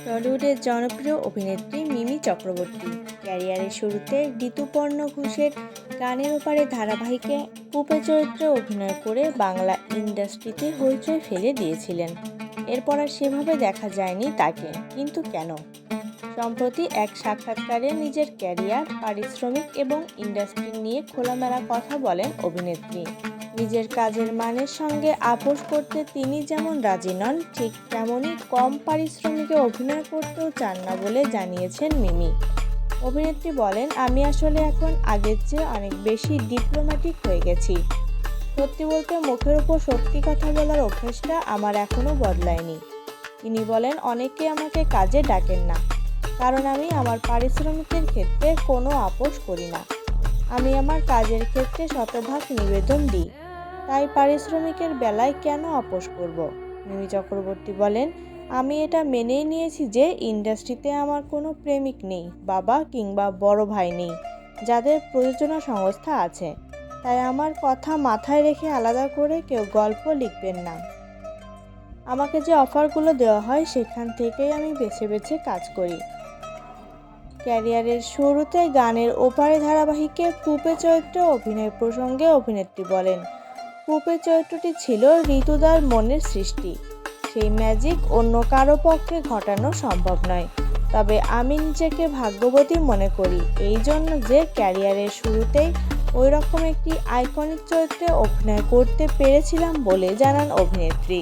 টলিউডের জনপ্রিয় অভিনেত্রী মিমি চক্রবর্তী ক্যারিয়ারের শুরুতে ঋতুপর্ণ ঘোষের গানের ওপারে ধারাবাহিকে পুপে চরিত্রে অভিনয় করে বাংলা ইন্ডাস্ট্রিতে হইচই ফেলে দিয়েছিলেন। এরপর আর সেভাবে দেখা যায়নি তাকে, কিন্তু কেন? সম্প্রতি এক সাক্ষাৎকারে নিজের ক্যারিয়ার, পারিশ্রমিক এবং ইন্ডাস্ট্রি নিয়ে খোলামেলা কথা বলেন অভিনেত্রী। নিজের কাজের মানের সঙ্গে আপোস করতে তিনি যেমন রাজি নন, ঠিক তেমনই কম পারিশ্রমিকে অভিনয় করতেও চান না বলে জানিয়েছেন মিমি। অভিনেত্রী বলেন, আমি আসলে এখন আগের চেয়ে অনেক বেশি ডিপ্লোম্যাটিক হয়ে গেছি। সত্যি বলতে মুখের উপর সত্যি কথা বলার অভ্যাসটা আমার এখনও বদলায়নি। তিনি বলেন, অনেকে আমাকে কাজে ডাকেন না, কারণ আমি আমার পারিশ্রমিকের ক্ষেত্রে কোনো আপোস করি না। আমি আমার কাজের ক্ষেত্রে শতভাগ নিবেদন দিই, তাই পারিশ্রমিকের বেলায় কেন আপোস করব? মিমি চক্রবর্তী বলেন, আমি এটা মেনেই নিয়েছি যে ইন্ডাস্ট্রিতে আমার কোনো প্রেমিক নেই, বাবা কিংবা বড় ভাই নেই যাদের প্রযোজনা সংস্থা আছে, তাই আমার কথা মাথায় রেখে আলাদা করে কেউ গল্প লিখবেন না। আমাকে যে অফারগুলো দেওয়া হয় সেখান থেকেই আমি বেছে বেছে কাজ করি। ক্যারিয়ারের শুরুতে গানের ওপারে ধারাবাহিকে পুপে চরিত্রে অভিনয় প্রসঙ্গে অভিনেত্রী বলেন, পুপে চরিত্রটি ছিল ঋতুদার মনের সৃষ্টি। সেই ম্যাজিক অন্য কারো পক্ষে ঘটানো সম্ভব নয়। তবে আমি নিজেকে ভাগ্যবতী মনে করি এই জন্য যে ক্যারিয়ারের শুরুতেই ওই রকম একটি আইকনিক চরিত্রে অভিনয় করতে পেরেছিলাম বলে জানান অভিনেত্রী।